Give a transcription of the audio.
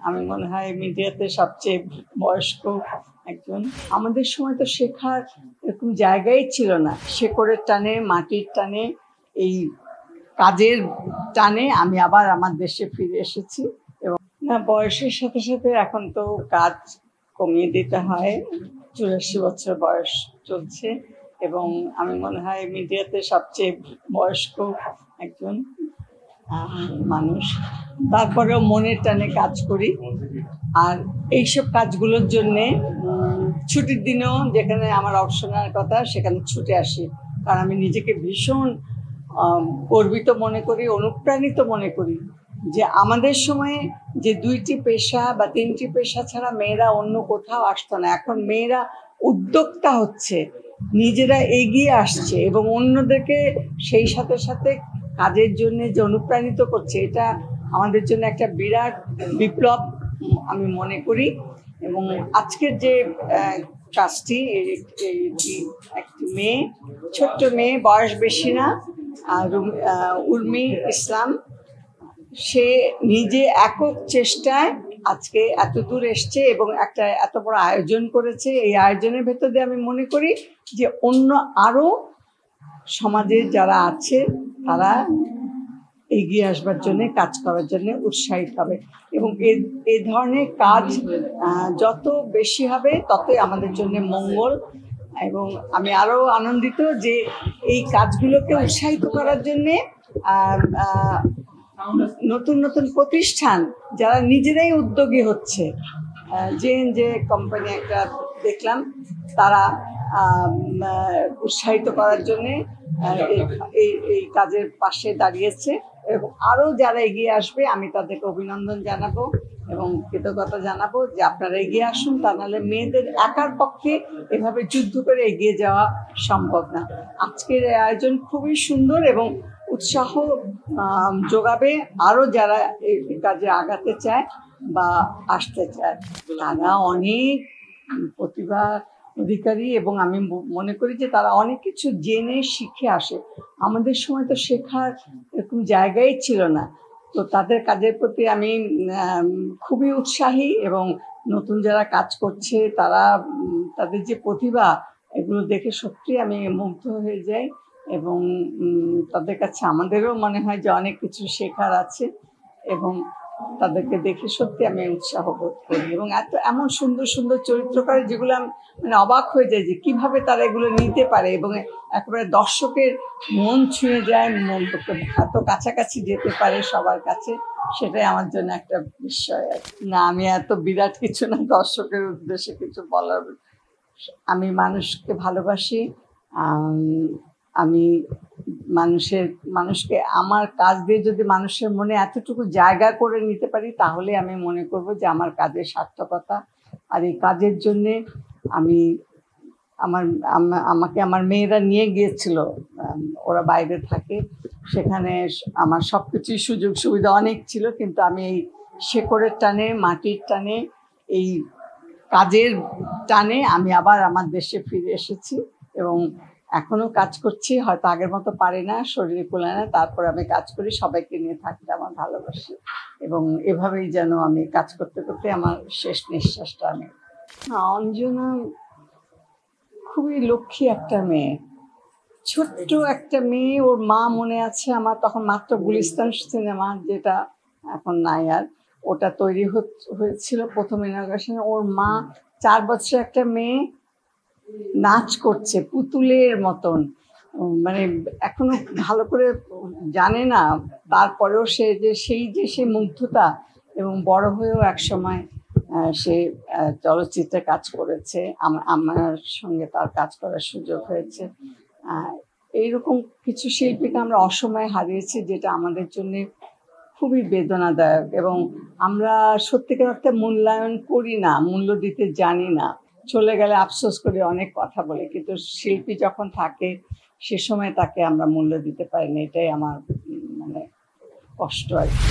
আমি মনে হয় মিডিয়াতে সবচেয়ে বয়স্ক একজন। আমাদের সময় তো শেখার এরকম জায়গাই ছিল না। শেকড়ের টানে, মাটির টানে, এই কাজের টানে আমি আবার আমার দেশে ফিরে এসেছি। এবং না, বয়সের সাথে সাথে এখন তো কাজ কমিয়ে দিতে হয়। 84 বছর বয়স চলছে এবং আমি মনে হয় মিডিয়াতে সবচেয়ে বয়স্ক একজন মানুষ। তারপরেও মনের টানে কাজ করি। আর এইসব কাজগুলোর জন্যে ছুটির দিনেও যেখানে আমার অপশনাল কথা সেখানে ছুটে আসি, কারণ আমি নিজেকে ভীষণ গর্বিত মনে করি, অনুপ্রাণিত মনে করি যে আমাদের সময়ে যে 2টি পেশা বা 3টি পেশা ছাড়া মেয়েরা অন্য কোথাও আসতো না। এখন মেয়েরা উদ্যোক্তা হচ্ছে, নিজেরা এগিয়ে আসছে এবং অন্যদেরকে সেই সাথে সাথে কাজের জন্য যে অনুপ্রাণিত করছে, এটা আমাদের জন্য একটা বিরাট বিপ্লব আমি মনে করি। এবং আজকের যে কাজটি, একটি মেয়ে, ছোট্ট মেয়ে, বয়স বেশি না, উর্মি ইসলাম, সে নিজে একক চেষ্টায় আজকে এত দূর এসছে এবং একটা এত বড় আয়োজন করেছে। এই আয়োজনের ভেতর দিয়ে আমি মনে করি যে অন্য আরো সমাজের যারা আছে তারা এগিয়ে আসবার জন্য, কাজ করার জন্য উৎসাহিত হবে এবং এই ধরনের কাজ যত বেশি হবে ততই আমাদের জন্য মঙ্গল। এবং আমি আরো আনন্দিত যে এই কাজগুলোকে উৎসাহিত করার জন্যে নতুন নতুন প্রতিষ্ঠান যারা নিজেরাই উদ্যোগী হচ্ছে, যে কোম্পানি একটা দেখলাম, তারা উৎসাহিত করার জন্যে এই কাজের পাশে দাঁড়িয়েছে এবং আরো যারা এগিয়ে আসবে আমি তাদেরকে অভিনন্দন জানাবো এবং কৃতজ্ঞতা জানাবো যে আপনারা এগিয়ে আসুন। তা নাহলে মেয়েদের একার পক্ষে এভাবে যুদ্ধ করে এগিয়ে যাওয়া সম্ভব না। আজকের আয়োজন খুবই সুন্দর এবং উৎসাহ যোগাবে আরো যারা এই কাজে আগাতে চায় বা আসতে চায়। তারা অনেক প্রতিভা অধিকারী এবং আমি মনে করি যে তারা অনেক কিছু জেনে শিখে আসে। আমাদের সময় তো শেখার এরকম জায়গাই ছিল না। তো তাদের কাজের প্রতি আমি খুবই উৎসাহী এবং নতুন যারা কাজ করছে তারা, তাদের যে প্রতিভা, এগুলো দেখে সত্যি আমি মুগ্ধ হয়ে যাই এবং তাদের কাছে আমাদেরও মনে হয় যে অনেক কিছু শেখার আছে এবং তাদেরকে দেখে সত্যি আমি উৎসাহ বোধ করি। এবং এমন সুন্দর সুন্দর চরিত্র করে যেগুলো আমি মানে অবাক হয়ে যাই যে কিভাবে তারা এগুলো নিতে পারে এবং একেবারে দর্শকের মন ছুঁয়ে যায়, এত কাছাকাছি যেতে পারে সবার কাছে, সেটাই আমার জন্য একটা বিস্ময়। না, আমি এত বিরাট কিছু না দর্শকের উদ্দেশ্যে কিছু বলার। আমি মানুষকে ভালোবাসি। আমি মানুষকে আমার কাজ দিয়ে যদি মানুষের মনে এতটুকু জায়গা করে নিতে পারি তাহলে আমি মনে করব যে আমার কাজের সার্থকতা। আর এই কাজের জন্যে আমাকে আমার মেয়েরা নিয়ে গিয়েছিল, ওরা বাইরে থাকে, সেখানে আমার সব কিছুই সুযোগ সুবিধা অনেক ছিল, কিন্তু আমি এই শেকড়ের টানে, মাটির টানে, এই কাজের টানে আমি আবার আমার দেশে ফিরে এসেছি এবং এখনো কাজ করছি। হয়তো আগের মতো পারি না, শরীরে কুলায় না, তারপর আমি কাজ করি। সবাইকে নিয়ে থাকতে আমার ভালোবাসি এবং এভাবেই যেন আমি কাজ করতে করতে আমার শেষ নিঃশ্বাসটা আমি। অঞ্জনা খুবই লক্ষ্মী একটা মেয়ে, ছোট্ট একটা মেয়ে। ওর মা মনে আছে আমার তখন মাত্র গুলিস্তান সিনেমা, যেটা এখন নাই আর, ওটা তৈরি হয়েছিল প্রথম ইনগ্রেশনে। ওর মা 4 বছর একটা মেয়ে নাচ করছে পুতুলের মতন, মানে এখনো ভালো করে জানে না, তারপরেও সেই মুগ্ধতা। এবং বড় হয়েও একসময় সে চলচ্চিত্রে কাজ করেছে, আমার সঙ্গে তার কাজ করার সুযোগ হয়েছে। এইরকম কিছু শিল্পীকে আমরা অসময়ে হারিয়েছি, যেটা আমাদের জন্য খুবই বেদনাদায়ক এবং আমরা সত্যিকার অর্থে মূল্যায়ন করি না, মূল্য দিতে জানি না। চলে গেলে আফসোস করে অনেক কথা বলে, কিন্তু শিল্পী যখন থাকে সে সময় তাকে আমরা মূল্য দিতে পারি না। এটাই আমার মানে কষ্ট আর কি।